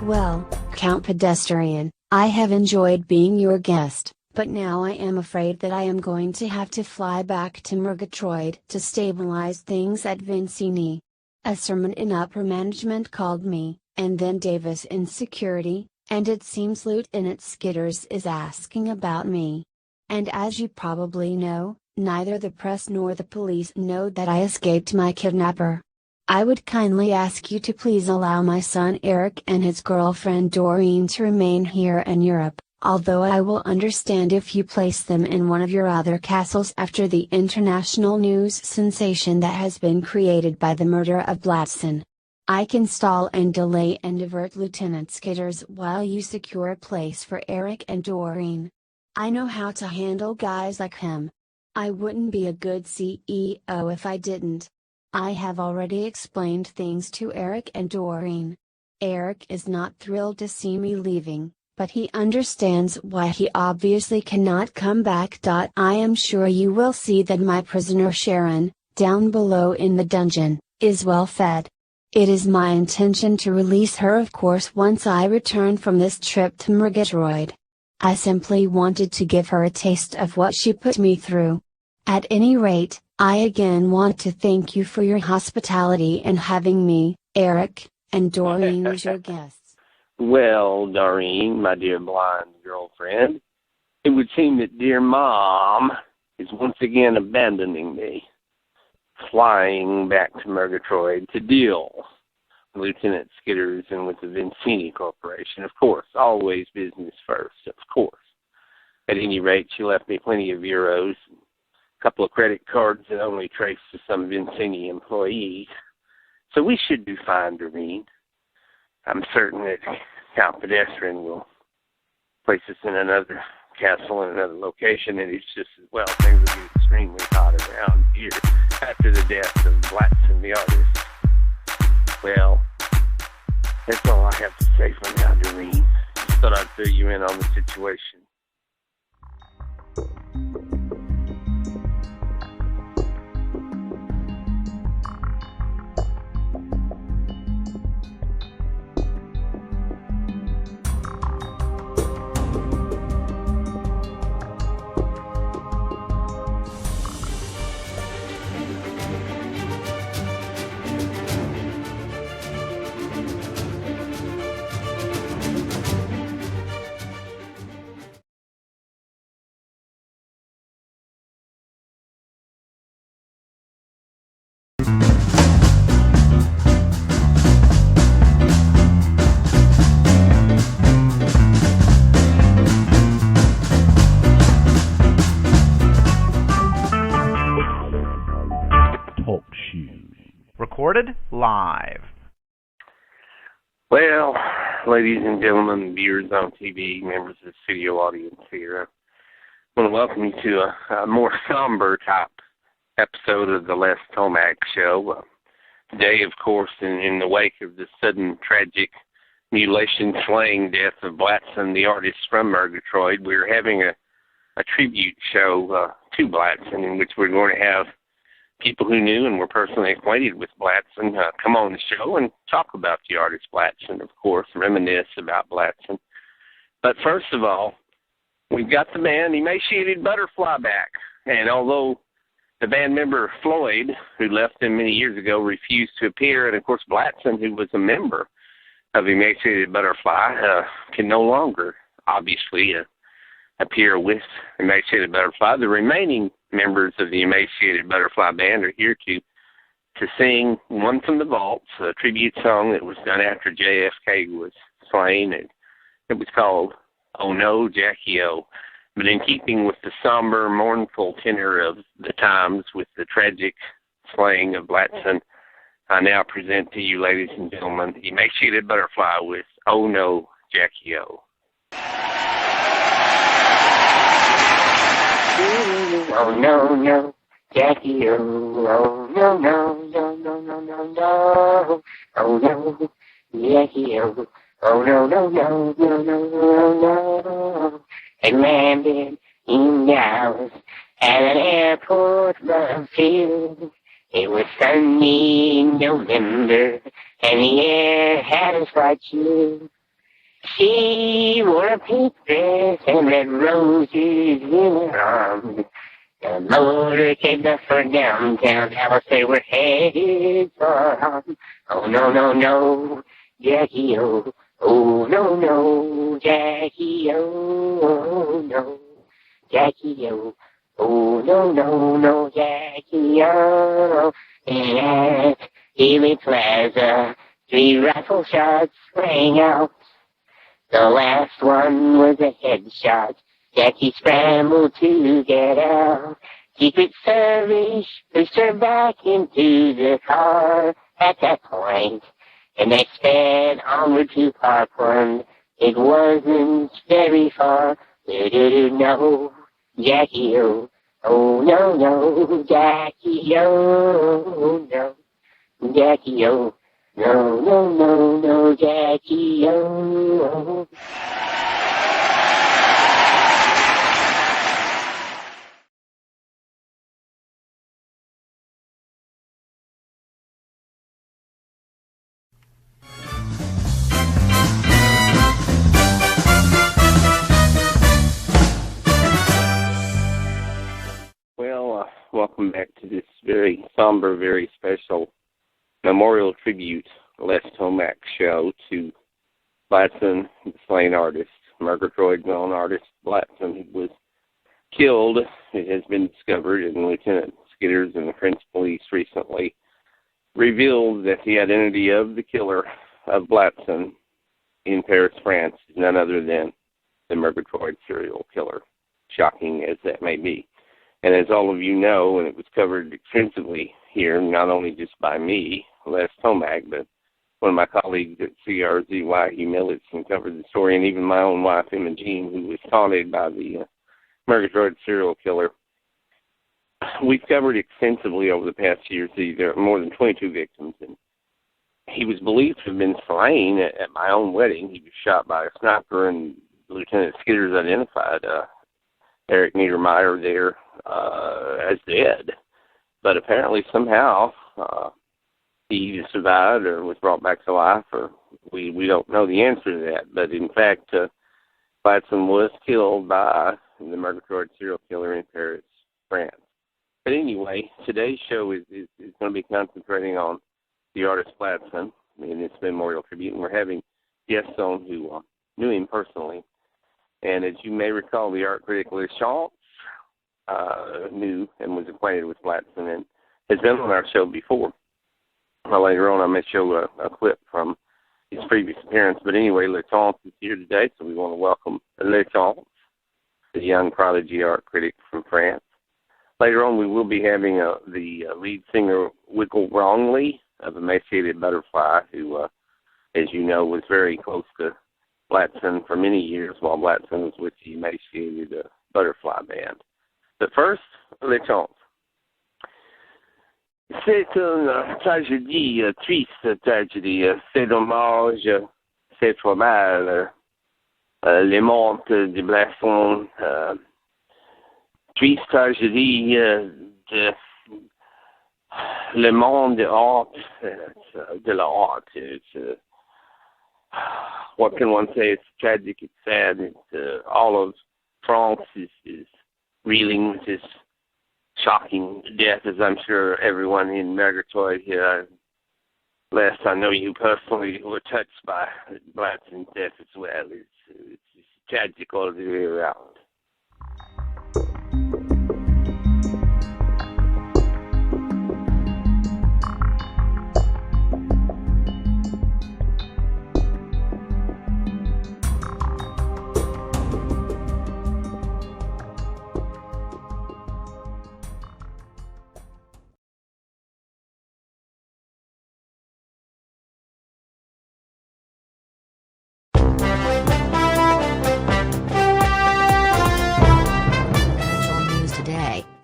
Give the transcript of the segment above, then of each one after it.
Well, Count Pedestrian, I have enjoyed being your guest, but now I am afraid that I am going to have to fly back to Murgatroyd to stabilize things at Vincini. A sermon in upper management called me, and then Davis in security, and it seems Lieutenant Skitters is asking about me. And as you probably know, neither the press nor the police know that I escaped my kidnapper. I would kindly ask you to please allow my son Eric and his girlfriend Doreen to remain here in Europe, although I will understand if you place them in one of your other castles after the international news sensation that has been created by the murder of Blatson. I can stall and delay and divert Lieutenant Skitters while you secure a place for Eric and Doreen. I know how to handle guys like him. I wouldn't be a good CEO if I didn't. I have already explained things to Eric and Doreen. Eric is not thrilled to see me leaving, but he understands why he obviously cannot come back. I am sure you will see that my prisoner Sharon, down below in the dungeon, is well fed. It is my intention to release her of course once I return from this trip to Murgatroyd. I simply wanted to give her a taste of what she put me through. At any rate, I again want to thank you for your hospitality and having me, Eric, and Doreen as your guests. Well, Doreen, my dear blind girlfriend, it would seem that dear Mom is once again abandoning me, flying back to Murgatroyd to deal with Lieutenant Skitters and with the Vincini Corporation. Of course, always business first, of course. At any rate, she left me plenty of euros, a couple of credit cards that only trace to some Vincini employees. So we should do fine, Doreen. I'm certain that Count Pedestrian will place us in another castle in another location, and it's just, well, things will be extremely hot around here after the death of Blatson the artist. Well, that's all I have to say for now, Doreen. Just thought I'd fill you in on the situation. Recorded live. Well, ladies and gentlemen, viewers on TV, members of the studio audience here, I want to welcome you to a more somber type episode of the Les Tomac Show. Today, of course, in the wake of the sudden tragic mutilation, slaying death of Blatson, the artist from Murgatroyd, we're having a tribute show to Blatson, in which we're going to have people who knew and were personally acquainted with Blatson come on the show and talk about the artist Blatson, of course, reminisce about Blatson. But first of all, we've got the band Emaciated Butterfly back. And although the band member Floyd, who left them many years ago, refused to appear, and of course Blatson, who was a member of Emaciated Butterfly, can no longer, obviously, appear with Emaciated Butterfly, the remaining members of the Emaciated Butterfly Band are here to sing One from the Vaults, a tribute song that was done after JFK was slain. And it was called Oh No, Jackie O. But in keeping with the somber, mournful tenor of the times with the tragic slaying of Blatson, I now present to you, ladies and gentlemen, Emaciated Butterfly with Oh No, Jackie O. Oh no, no, Jackie, oh no, no, no, no, no, no, no. Oh no, Jackie, oh no, no, no, no, no, no. I landed in Dallas at an airport love field. It was sunny in November, and the air had a slight chill. She wore a pink dress and red roses in her arms. The motorcade left for downtown Dallas. They were headed for home. Oh, no, no, no, Jackie, oh. Oh, no, no, Jackie, oh, no, Jackie, oh. Oh, no, no, no, Jackie, oh. And at Ely Plaza, 3 rifle shots rang out. The last one was a headshot. Jackie scrambled to get out. Secret Service pushed her back into the car at that point, and they sped onward to Parkland. It wasn't very far. No, Jackie, oh. Oh, no, no, Jackie, oh, no. Jackie, oh. No, no, no, no, Jackie, oh. Well, welcome back to this very somber, very special memorial tribute Les Tomac show to Blatson, the slain artist, Murgatroyd's own artist, Blatson, who was killed. It has been discovered, and Lieutenant Skidders and the French police recently revealed that the identity of the killer of Blatson in Paris, France, is none other than the Murgatroyd serial killer, shocking as that may be. And as all of you know, and it was covered extensively here, not only just by me, Les Tomac, but one of my colleagues at CRZY, Hugh Millitson, covered the story, and even my own wife, Imogene, who was taunted by the Murgatroyd serial killer. We've covered extensively over the past years. There are more than 22 victims, and he was believed to have been slain at my own wedding. He was shot by a sniper, and Lieutenant Skidders identified Eric Niedermeyer there as dead. But apparently somehow he either survived or was brought back to life, or we don't know the answer to that. But in fact, Blatson was killed by the Murgatroyd serial killer in Paris, France. But anyway, today's show is going to be concentrating on the artist Blatson in this memorial tribute, and we're having guests on who knew him personally. And as you may recall, the art critic Les Champs knew and was acquainted with Blatson and has been on our show before. Later on, I may show a clip from his previous appearance. But anyway, Les Champs is here today, so we want to welcome Les Champs, the young prodigy art critic from France. Later on, we will be having the lead singer, Wiggle Wrongley, of Emaciated Butterfly, who, as you know, was very close to Blatson for many years while Blatson was with the Emaciated Butterfly band. But first, Les Champs. C'est une tragédie, triste tragédie. C'est dommage, c'est trop mal. Les morts de Blatson, triste tragédie de le monde de l'art, de l'art. What can one say? It's tragic, it's sad. It's, all of France is reeling with this shocking death, as I'm sure everyone in Murgatroyd here. Last I know you personally were touched by Blatson's death as well. It's tragic all the way around.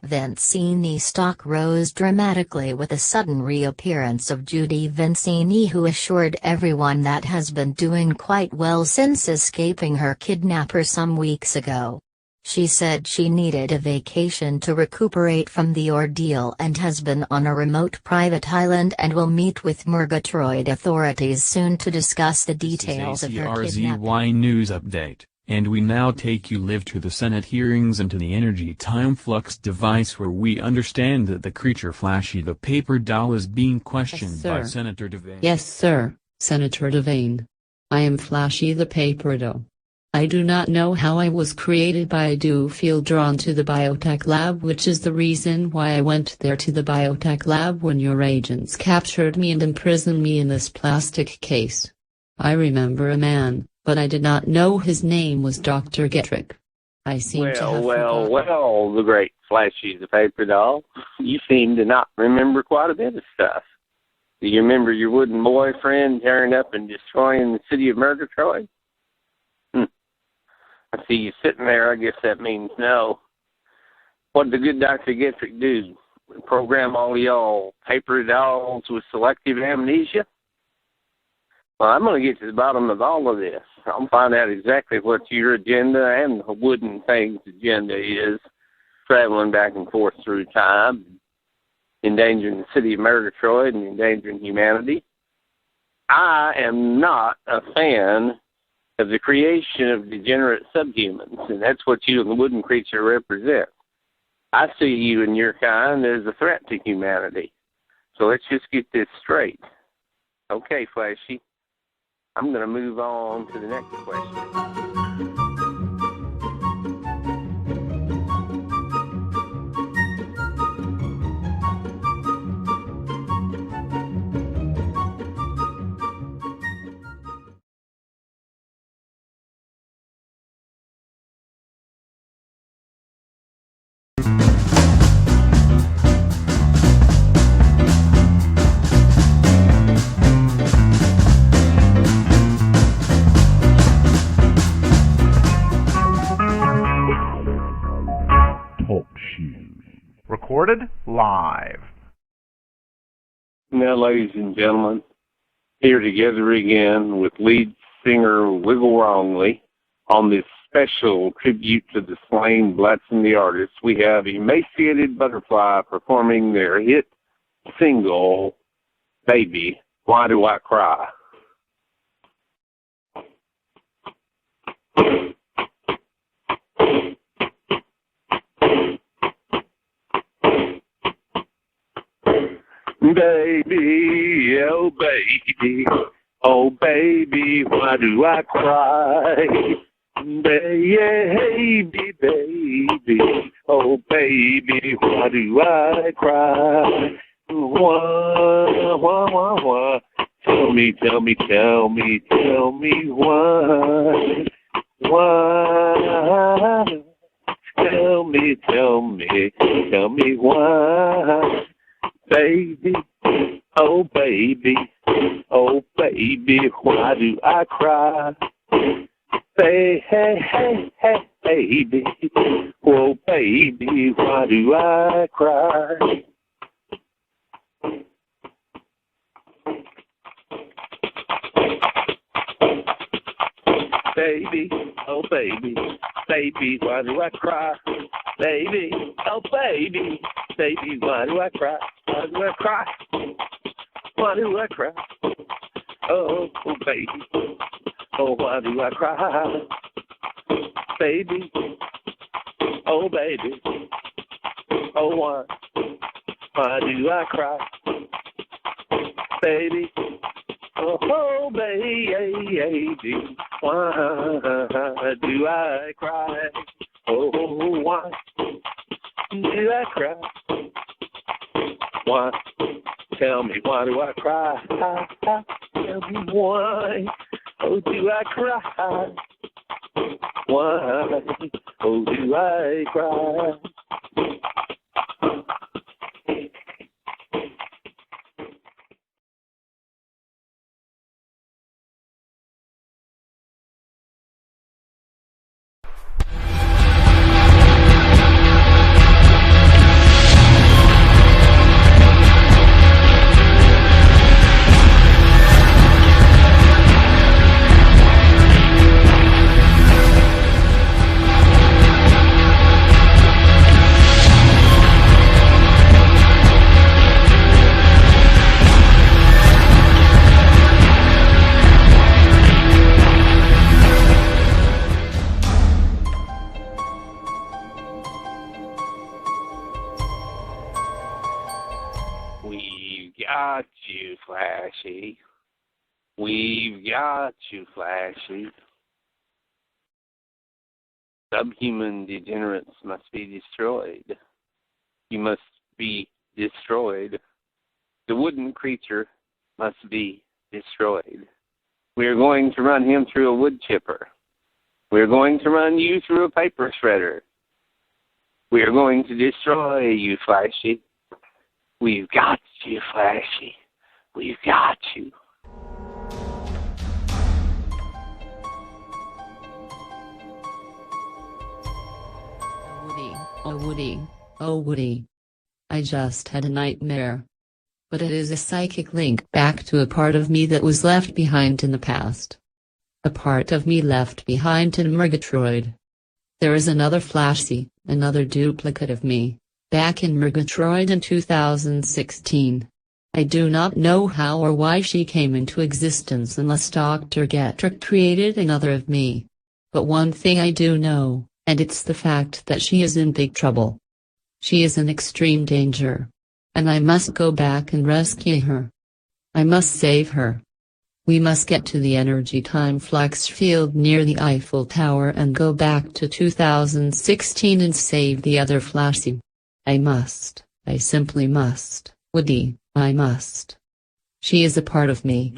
Vincini stock rose dramatically with the sudden reappearance of Judy Vincini, who assured everyone that has been doing quite well since escaping her kidnapper some weeks ago. She said she needed a vacation to recuperate from the ordeal and has been on a remote private island and will meet with Murgatroyd authorities soon to discuss the details of her kidnapping. RZY News Update, and we now take you live to the Senate hearings and to the Energy Time Flux device, where we understand that the creature Flashy the paper doll is being questioned by Senator Devane. Yes, sir, Senator Devane. I am Flashy the paper doll. I do not know how I was created, but I do feel drawn to the biotech lab, which is the reason why I went there to the biotech lab when your agents captured me and imprisoned me in this plastic case. I remember a man, but I did not know his name was Dr. Getrick. I seem to have forgotten. Well, the great Flashy the paper doll. You seem to not remember quite a bit of stuff. Do you remember your wooden boyfriend tearing up and destroying the city of Murgatroyd? I see you sitting there. I guess that means no. What did the good Dr. Getrick do? Program all y'all paper dolls with selective amnesia? Well, I'm going to get to the bottom of all of this. I'll find out exactly what your agenda and the Wooden Things agenda is, traveling back and forth through time, endangering the city of Murgatroyd and endangering humanity. I am not a fan of the creation of degenerate subhumans, and that's what you and the wooden creature represent. I see you and your kind as a threat to humanity. So let's just get this straight. Okay, Flashy. I'm going to move on to the next question. Recorded live. Now, ladies and gentlemen, here together again with lead singer Wiggle Wrongley on this special tribute to the slain Blatson the artist. We have Emaciated Butterfly performing their hit single, Baby, Why Do I Cry? Baby, oh baby, why do I cry? Baby, baby, oh baby, why do I cry? Why? Tell me why? Why? Tell me why? Baby, oh baby, why do I cry? Hey, baby, oh baby, why do I cry? Baby, oh baby, why do I cry? Baby, oh baby, why do I cry? Why do I cry? Why do I cry? Oh, baby, oh, why do I cry? Baby, oh baby, oh why do I cry? Baby, oh baby, why do I cry? Oh, why do I cry? Why? Tell me, why do I cry? Tell me why. Oh, do I cry? Why? Oh, do I cry? Flashy. We've got you, Flashy. Subhuman degenerates must be destroyed. You must be destroyed. The wooden creature must be destroyed. We are going to run him through a wood chipper. We are going to run you through a paper shredder. We are going to destroy you, Flashy. We've got you, Flashy. We've got you. Oh Woody, oh Woody. I just had a nightmare. But it is a psychic link back to a part of me that was left behind in the past. A part of me left behind in Murgatroyd. There is another Flashy, another duplicate of me, back in Murgatroyd in 2016. I do not know how or why she came into existence unless Dr. Getrick created another of me. But one thing I do know, and it's the fact that she is in big trouble. She is in extreme danger. And I must go back and rescue her. I must save her. We must get to the energy time flux field near the Eiffel Tower and go back to 2016 and save the other Flashy. I must. I simply must. Woody, I must. She is a part of me.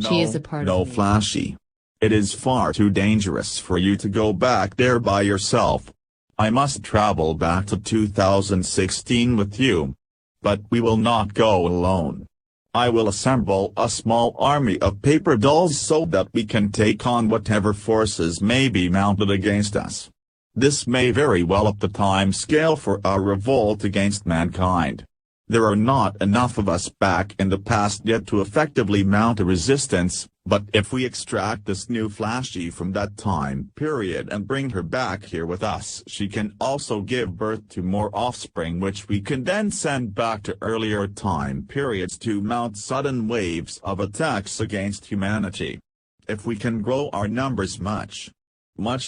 She is a part of me. No, Flashy. It is far too dangerous for you to go back there by yourself. I must travel back to 2016 with you. But we will not go alone. I will assemble a small army of paper dolls so that we can take on whatever forces may be mounted against us. This may very well up the time scale for our revolt against mankind. There are not enough of us back in the past yet to effectively mount a resistance, but if we extract this new Flashy from that time period and bring her back here with us, she can also give birth to more offspring which we can then send back to earlier time periods to mount sudden waves of attacks against humanity. If we can grow our numbers much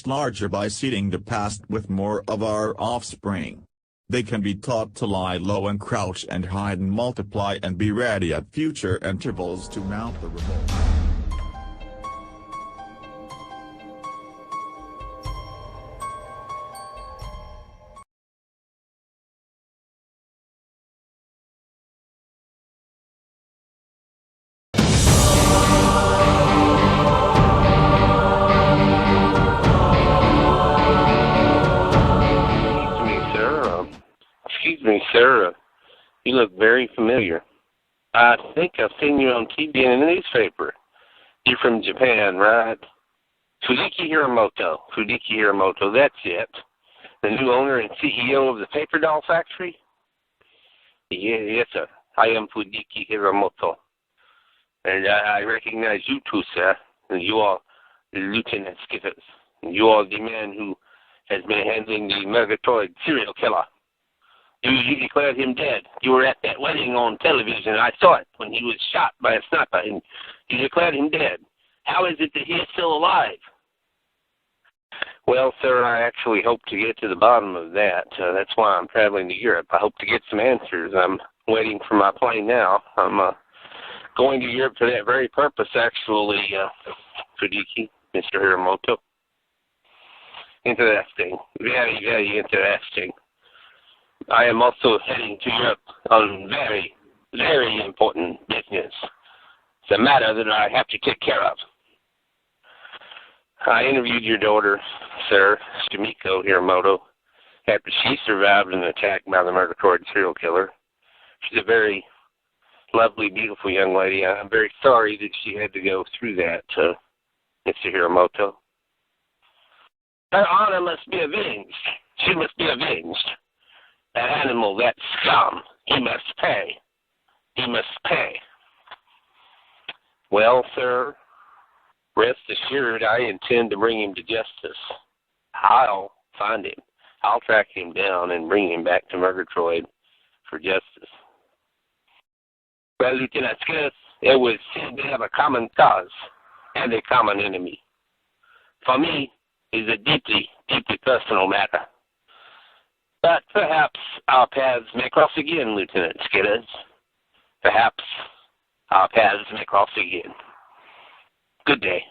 larger by seeding the past with more of our offspring, they can be taught to lie low and crouch and hide and multiply and be ready at future intervals to mount the revolt. Excuse me, sir. You look very familiar. I think I've seen you on TV and in the newspaper. You're from Japan, right? Fudiki Hiramoto, that's it. The new owner and CEO of the paper doll factory? Yes, sir. I am Fudiki Hiramoto. And I recognize you too, sir. And you are Lieutenant Skittles. You are the man who has been handling the Murgatroyd serial killer. You declared him dead. You were at that wedding on television. I saw it when he was shot by a sniper, and you declared him dead. How is it that he is still alive? Well, sir, I actually hope to get to the bottom of that. That's why I'm traveling to Europe. I hope to get some answers. I'm waiting for my plane now. I'm going to Europe for that very purpose, actually, Fudiki, Mr. Hiramoto. Interesting. Very, very interesting. I am also heading to Europe on very, very important business. It's a matter that I have to take care of. I interviewed your daughter, sir, Shimiko Hiramoto, after she survived an attack by the Murgatroyd serial killer. She's a very lovely, beautiful young lady. I'm very sorry that she had to go through that, Mr. Hiramoto. Her honor must be avenged. She must be avenged. That animal, that scum, he must pay. He must pay. Well, sir, rest assured I intend to bring him to justice. I'll find him. I'll track him down and bring him back to Murgatroyd for justice. Well, Lieutenant Skittles, it would seem to have a common cause and a common enemy. For me, it's a deeply, deeply personal matter. But perhaps our paths may cross again, Lieutenant Skittles. Perhaps paths may cross again. Good day.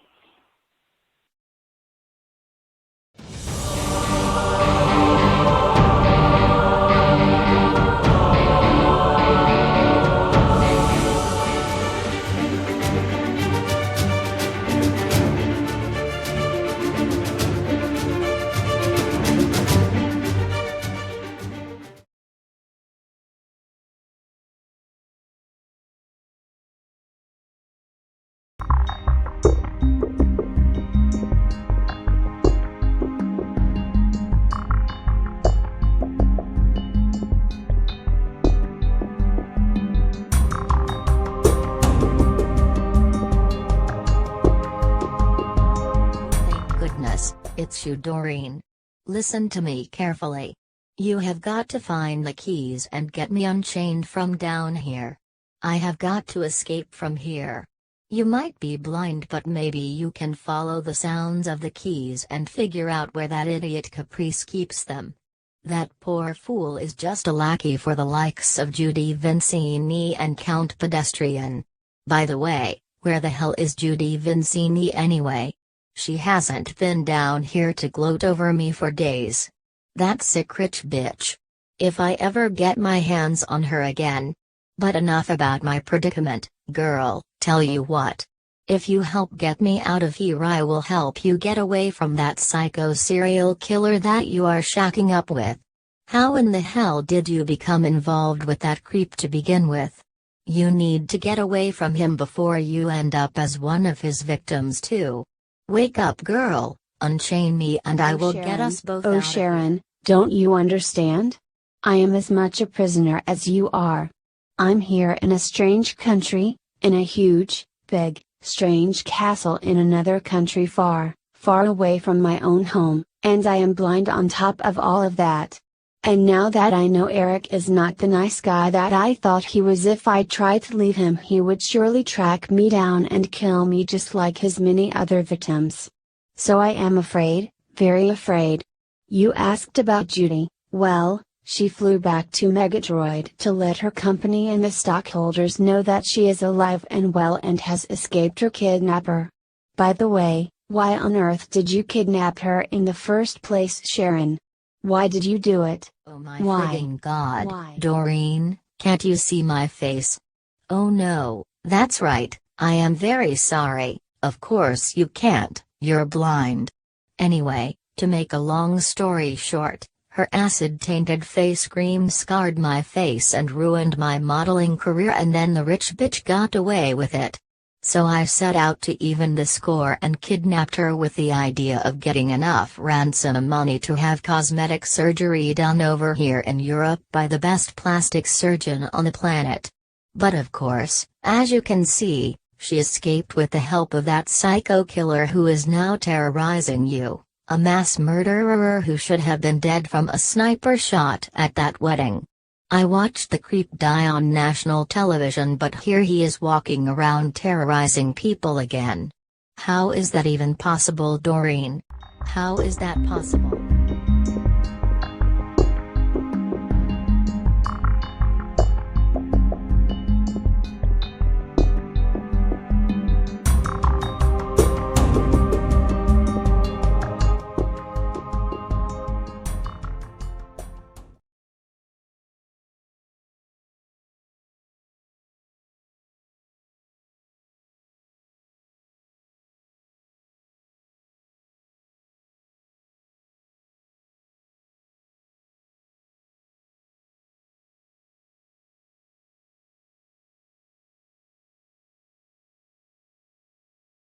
It's you, Doreen. Listen to me carefully. You have got to find the keys and get me unchained from down here. I have got to escape from here. You might be blind, but maybe you can follow the sounds of the keys and figure out where that idiot Caprice keeps them. That poor fool is just a lackey for the likes of Judy Vincini and Count Pedestrian. By the way, where the hell is Judy Vincini anyway? She hasn't been down here to gloat over me for days. That sick rich bitch. If I ever get my hands on her again. But enough about my predicament, girl. Tell you what. If you help get me out of here, I will help you get away from that psycho serial killer that you are shacking up with. How in the hell did you become involved with that creep to begin with? You need to get away from him before you end up as one of his victims too. Wake up, girl, unchain me and I will get us both out. Oh, Sharon, don't you understand? I am as much a prisoner as you are. I'm here in a strange country, in a huge, big, strange castle in another country far, far away from my own home, and I am blind on top of all of that. And now that I know Eric is not the nice guy that I thought he was, if I tried to leave him he would surely track me down and kill me just like his many other victims. So I am afraid, very afraid. You asked about Judy. Well, she flew back to Megatroid to let her company and the stockholders know that she is alive and well and has escaped her kidnapper. By the way, why on earth did you kidnap her in the first place, Sharon? Why did you do it? Oh my frigging god, Why? Doreen, can't you see my face? Oh no, that's right, I am very sorry. Of course you can't, you're blind. Anyway, to make a long story short, her acid-tainted face cream scarred my face and ruined my modeling career, and then the rich bitch got away with it. So I set out to even the score and kidnapped her with the idea of getting enough ransom money to have cosmetic surgery done over here in Europe by the best plastic surgeon on the planet. But of course, as you can see, she escaped with the help of that psycho killer who is now terrorizing you, a mass murderer who should have been dead from a sniper shot at that wedding. I watched the creep die on national television, but here he is walking around terrorizing people again. How is that even possible, Doreen? How is that possible?